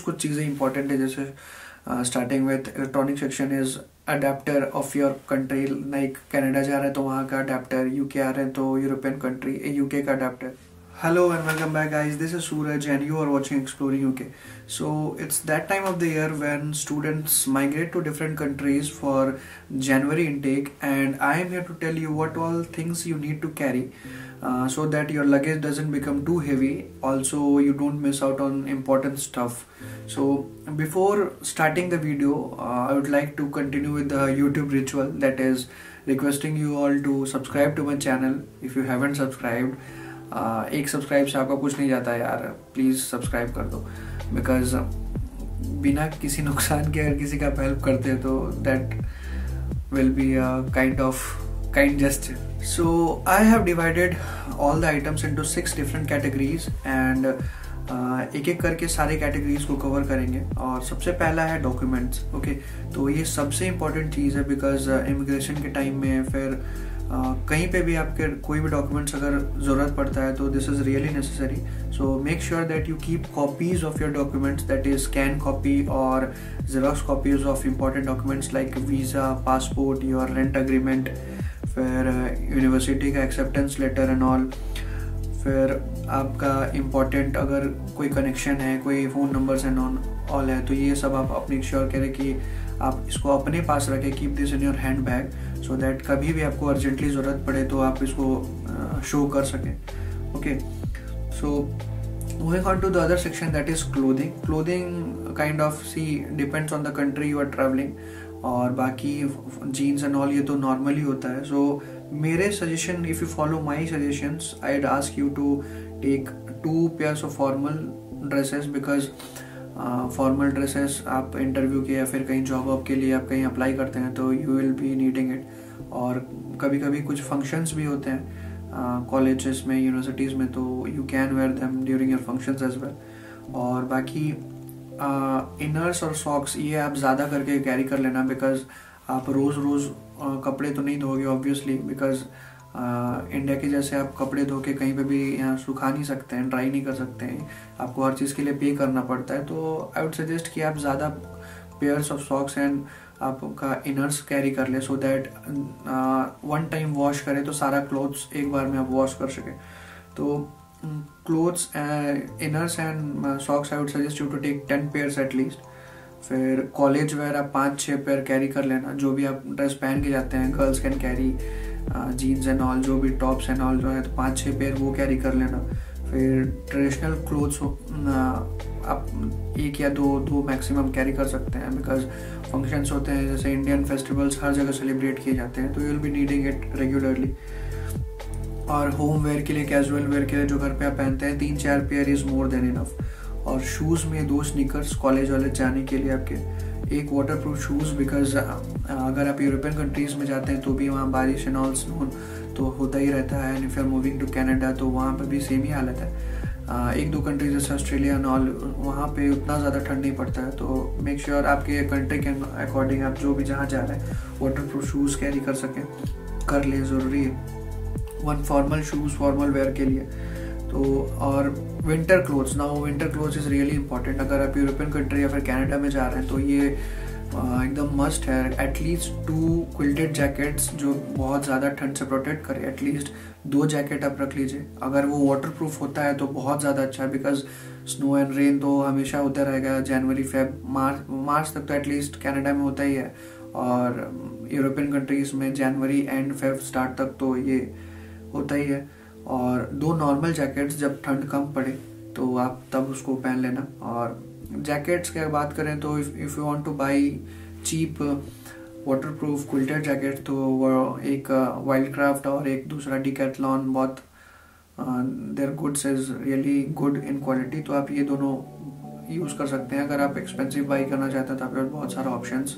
कुछ चीज़ें इंपॉर्टेंट है, जैसे starting with electronic section is adapter of your country, like Canada जा रहे हैं तो वहाँ का अडेप्टर, यूके आ रहे हैं तो यूरोपियन कंट्री यूके का adapter. Hello and welcome back guys, this is Suraj and you are watching Exploring UK. So it's that time of the year when students migrate to different countries for January intake, and I am here to tell you what all things you need to carry so that your luggage doesn't become too heavy, also you don't miss out on important stuff. So before starting the video, I would like to continue with the YouTube ritual, that is requesting you all to subscribe to my channel if you haven't subscribed. एक subscribe से आपका कुछ नहीं जाता है यार, please subscribe कर दो, बिकॉज बिना किसी नुकसान के अगर किसी का हेल्प करते हैं तो that will be a kind gesture. So I have divided all the items into 6 different categories and एक एक करके सारे कैटेगरीज को कवर करेंगे. और सबसे पहला है डॉक्यूमेंट्स. ओके, तो ये सबसे इम्पोर्टेंट चीज़ है बिकॉज इमिग्रेशन के टाइम में फिर कहीं पे भी आपके कोई भी डॉक्यूमेंट्स अगर ज़रूरत पड़ता है तो this is really necessary. So make sure that you keep copies of your documents, that is scan copy और xerox copies of important documents like visa, passport, your rent agreement, फिर यूनिवर्सिटी का acceptance letter and all. फिर आपका important अगर कोई connection है, कोई phone numbers and all है, तो ये सब आप अपनी श्योर करें कि आप इसको अपने पास रखें. Keep this in your hand bag so that कभी भी आपको अर्जेंटली ज़रूरत पड़े तो आप इसको शो कर सकें. Okay, so moving on to the other section, that is clothing. Clothing kind of depends on the country you are travelling, और बाकी जीन्स एंड ऑल ये तो नॉर्मली होता है. सो मेरे suggestion, if you follow my suggestions, I would ask you to take 2 pairs of formal dresses, because formal dresses आप interview के या फिर कहीं जॉब वॉब के लिए आप कहीं अप्लाई करते हैं तो you will be needing it. और कभी कभी कुछ फंक्शंस भी होते हैं कॉलेजेस में, यूनिवर्सिटीज़ में, तो you can wear them during your functions as well. और बाकी इनर्स और सॉक्स ये आप ज़्यादा करके कैरी कर लेना, बिकॉज आप रोज़ रोज़ कपड़े तो नहीं धोगे ऑब्वियसली, बिकॉज इंडिया के जैसे आप कपड़े धो के कहीं पे भी यहाँ सुखा नहीं सकते हैं, ड्राई नहीं कर सकते हैं, आपको हर चीज़ के लिए पे करना पड़ता है. तो आई वुड सजेस्ट कि आप ज़्यादा पेयर्स ऑफ सॉक्स एंड आपका इनर्स कैरी कर ले, so that one time wash करें तो सारा क्लोथ्स एक बार में आप वॉश कर सकें. तो clothes, inners and socks I would suggest you to take 10 pairs at least. फिर कॉलेज वेयर आप 5-6 पेयर कैरी कर लेना, जो भी आप ड्रेस पहन के जाते हैं. Girls can carry jeans and all, जो भी टॉप्स एंड ऑल जो है, तो 5-6 पेयर वो कैरी कर लेना. फिर ट्रेडिशनल क्लोथ्स आप 1 या 2 मैक्सिमम कैरी कर सकते हैं, बिकॉज फंक्शंस होते हैं जैसे इंडियन फेस्टिवल्स हर जगह सेलिब्रेट किए जाते हैं, तो you will be needing it regularly. और होम वेयर के लिए, कैजुअल वेयर के लिए जो घर पे आप पहनते हैं, 3-4 pair is more than enough. और शूज़ में 2 स्नीकर्स कॉलेज वाले जाने के लिए आपके, एक वाटर प्रूफ शूज़, बिकॉज अगर आप यूरोपियन कंट्रीज़ में जाते हैं तो भी वहाँ बारिश एंड ऑल स्नो तो होता ही रहता है. And if you are moving to Canada तो वहाँ पर भी सेम ही हालत है. 1-2 कंट्रीज जैसे ऑस्ट्रेलिया एंड ऑल, वहाँ पे उतना ज़्यादा ठंड नहीं पड़ता है. तो मेक श्योर आपके कंट्री के अकॉर्डिंग आप जो भी जहाँ जा रहे हैं वाटर प्रूफ शूज़ कैरी कर सकें, कर ले, ज़रूरी है. 1 फॉर्मल शूज़ फॉर्मल वेयर के लिए. तो और winter clothes, now winter clothes is really important. अगर आप यूरोपियन कंट्री या फिर कनाडा में जा रहे हैं तो ये एकदम मस्ट है. एटलीस्ट 2 क्विल्टेड जैकेट्स जो बहुत ज़्यादा ठंड से प्रोटेक्ट करे, एटलीस्ट 2 जैकेट आप रख लीजिए. अगर वो वाटर प्रूफ होता है तो बहुत ज़्यादा अच्छा है, बिकॉज स्नो एंड रेन तो हमेशा होता रहेगा. जनवरी, फेब, मार्च तक तो एटलीस्ट कनाडा में होता ही है, और यूरोपियन कंट्रीज़ में जनवरी एंड फेब स्टार्ट तक तो ये होता ही है. और 2 नॉर्मल जैकेट्स जब ठंड कम पड़े तो आप तब उसको पहन लेना. और जैकेट्स की बात करें तो if you want to buy cheap waterproof quilted jacket तो वो एक वाइल्ड क्राफ्ट और एक दूसरा डिकैथलॉन, बहुत their goods is really good in quality, तो आप ये दोनों यूज़ कर सकते हैं. अगर आप एक्सपेंसिव बाई करना चाहते हैं तो आपके पास बहुत सारे ऑप्शंस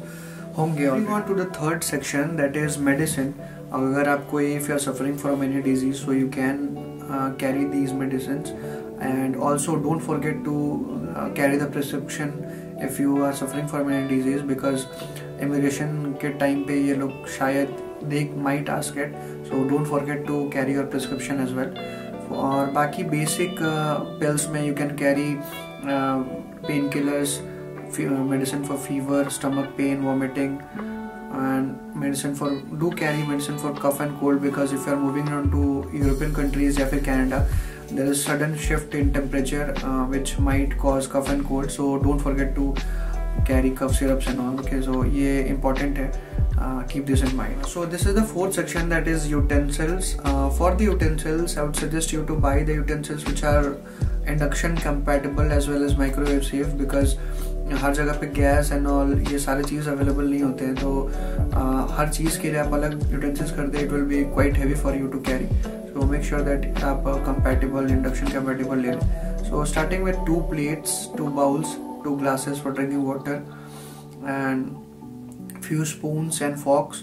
होंगे. Moving on to the third section, that is medicine. अगर आप कोई, if you are suffering from any disease, so you can carry these medicines, and also don't forget to carry the prescription if you are suffering from any disease, because immigration के time पे ये लोग शायद they might ask it, so don't forget to carry your prescription as well. और बाकी basic pills में you can carry painkillers, medicine for fever, stomach pain, vomiting, and medicine for, do carry medicine for cough and cold, because if you are moving on to European countries या फिर Canada, there is sudden shift in temperature which might cause cough and cold, so don't forget to carry cough syrups and all. Okay, so ये important है, keep this in mind. So this is the fourth section, that is utensils. For the utensils, I would suggest you to buy the utensils which are induction compatible as well as microwave safe, because हर जगह पे gas and all ये सारी चीज़ available नहीं होते हैं, तो हर चीज़ के लिए आप अलग यूटेंसिल्स कर दे, it will be quite heavy for you to carry. So make sure that आप कंपैटिबल, इंडक्शन कंपैटिबल ले लें. So starting with 2 plates, 2 bowls, 2 glasses for drinking water, and few spoons and forks.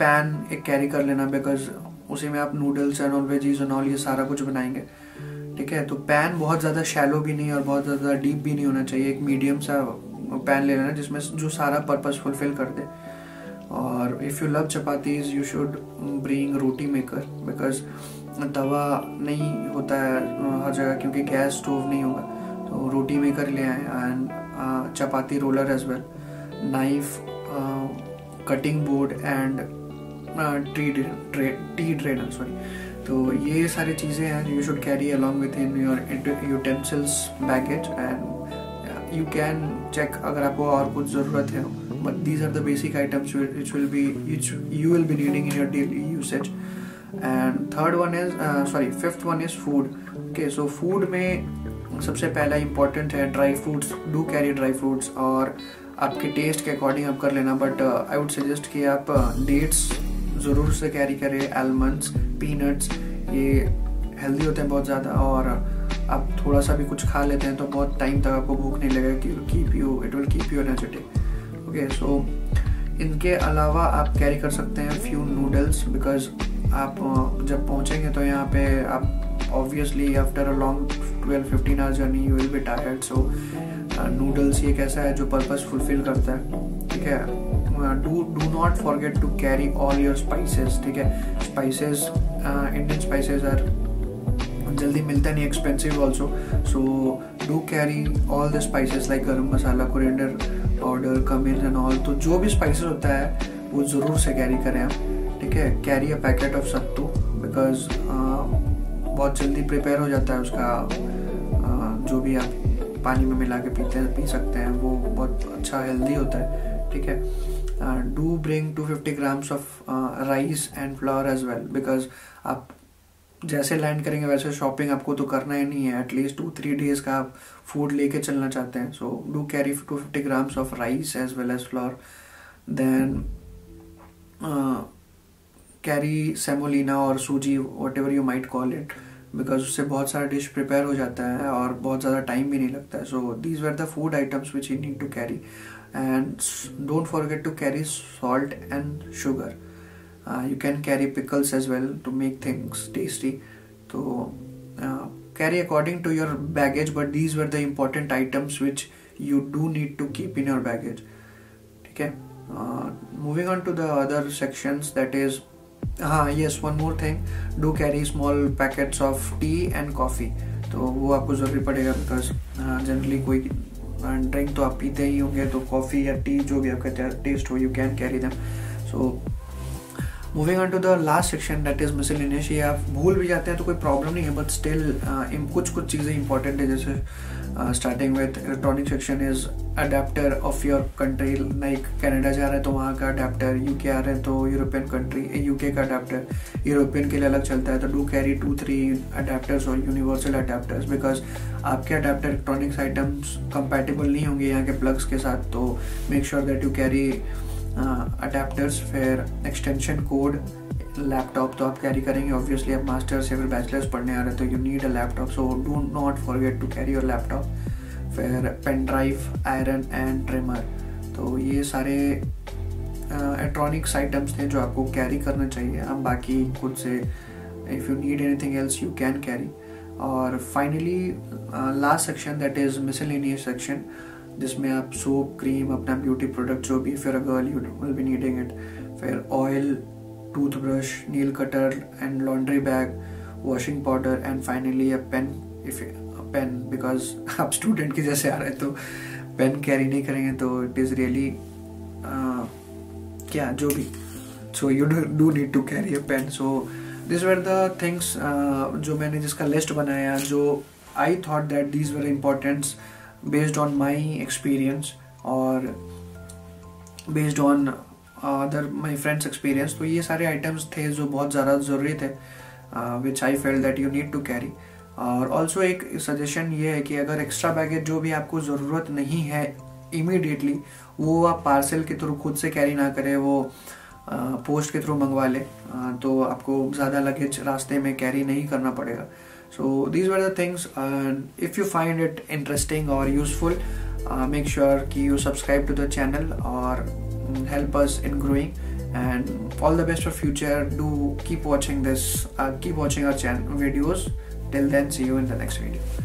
Pan एक carry कर लेना, because उसी में आप noodles and all, veggies and all ये सारा कुछ बनाएंगे. ठीक है, तो पैन बहुत ज़्यादा शैलो भी नहीं और बहुत ज़्यादा डीप भी नहीं होना चाहिए. एक मीडियम सा पैन ले लेना जिसमें जो सारा पर्पस फुलफिल कर दे. और if you love chapatis you should bring roti maker, because तवा नहीं होता है हर जगह क्योंकि गैस स्टोव नहीं होगा, तो रोटी मेकर ले आए. And chapati roller as well, knife, cutting board and tea drainer, sorry. तो ये सारी चीज़ें हैं you should carry along with in your utensils baggage. And you can check अगर आपको और कुछ ज़रूरत है, but these are the basic items which you will be needing in your daily usage. And fifth one is food. Okay, so food में सबसे पहला important है dry fruits. Do carry dry fruits, और आपके टेस्ट के according आप कर लेना, बट आई वुड सजेस्ट कि आप डेट्स ज़रूर से कैरी करें, आलमंड्स, पीनट्स, ये हेल्दी होते हैं बहुत ज़्यादा, और आप थोड़ा सा भी कुछ खा लेते हैं तो बहुत टाइम तक आपको भूख नहीं लगेगा, it will keep you energetic. Okay, so इनके अलावा आप कैरी कर सकते हैं फ्यू नूडल्स, बिकॉज आप जब पहुँचेंगे तो यहाँ पे आप obviously after a long 12-15 hours journey you will be tired. So noodles ये कैसा है जो पर्पस फुलफिल करता है. ठीक है, do not forget to carry all your spices. ठीक है, spices, Indian spices are जल्दी मिलता नहीं, expensive also, so do carry all the spices like garam masala, coriander powder, cumin and all. तो जो भी spices होता है वो ज़रूर से carry करें आप. ठीक है, carry a packet of sattu, because बहुत जल्दी prepare हो जाता है उसका, जो भी आप पानी में मिला के पी सकते हैं, वो बहुत अच्छा हेल्दी होता है. ठीक है, do bring 250 grams of rice and flour as well, because आप जैसे लैंड करेंगे वैसे शॉपिंग आपको तो करना ही नहीं है, एटलीस्ट 2-3 days का आप फूड लेके चलना चाहते हैं. So do carry 250 grams of rice as well as flour. Then carry semolina और सूजी, whatever you might call it, because उससे बहुत सारा डिश प्रिपेयर हो जाता है और बहुत ज़्यादा टाइम भी नहीं लगता है. So these were the food items which you need to carry. And don't forget to carry salt and sugar. You can carry pickles as well to make things tasty. So carry according to your baggage, but these were the important items which you do need to keep in your baggage. Okay. Moving on to the other sections, that is, yes, one more thing. Do carry small packets of tea and coffee. तो वो आपको ज़रूरी पड़ेगा, because generally कोई drink तो आप पीते ही होंगे, तो कॉफ़ी या टी जो भी आपका टेस्ट हो, you can carry them. So moving on to the last section, that is miscellaneous. ये आप भूल भी जाते हैं तो कोई प्रॉब्लम नहीं है, बट स्टिल कुछ चीज़ें इंपॉर्टेंट है. जैसे starting with electronic section is adapter of your country. Like Canada जा रहे हैं तो वहाँ का अडेप्टर, यूके आ रहे हैं तो यूरोपियन कंट्री, यूके का अडेप्टर यूरोपियन के लिए अलग चलता है. तो डू कैरी 2-3 अडेप्टर्स और यूनिवर्सल अडेप्टर्स, बिकॉज आपके अडेप्टर इलेक्ट्रॉनिक्स आइटम्स कंपैटिबल नहीं होंगे यहाँ के प्लग्स के साथ. तो make sure that you carry adapters. फिर एक्सटेंशन कोड, लैपटॉप तो आप कैरी करेंगे, ऑब्वियसली आप मास्टर्स या फिर बैचलर्स पढ़ने आ रहे हैं तो you need a laptop, so do not forget to carry your laptop. फिर pen drive, iron and trimmer. तो ये सारे इलेक्ट्रॉनिक्स आइटम्स थे जो आपको कैरी करना चाहिए. अब बाकी खुद से if you need anything else you can carry. और finally last section, that is miscellaneous section, जिसमें आप सोप, क्रीम, अपना ब्यूटी प्रोडक्ट जो भी, if you are a girl you will be needing it. फिर oil, toothbrush, nail cutter and laundry bag, washing powder, and finally a pen, pen, because आप student की जैसे आ रहे हैं तो पेन कैरी नहीं करेंगे तो इट इज़ रियली क्या जो भी, so you do need to carry a pen. So this were the things जो मैंने जिसका लिस्ट बनाया, जो I thought that these were importants based on my experience और based on other my friends experience. तो ये सारे आइटम्स थे जो बहुत ज़्यादा ज़रूरी थे, which I felt that you need to carry. और ऑल्सो एक सजेशन ये है कि अगर एक्स्ट्रा बैगेज जो भी आपको ज़रूरत नहीं है इमीडिएटली, वो आप पार्सल के थ्रू खुद से कैरी ना करें, वो पोस्ट के थ्रू मंगवा ले, तो आपको ज़्यादा लगेज रास्ते में कैरी नहीं करना पड़ेगा. सो these were the things. If you find it interesting और यूजफुल, make sure कि you subscribe to the channel or help us in growing, and all the best for future. Do keep watching this, keep watching our channel videos. Till then, see you in the next video.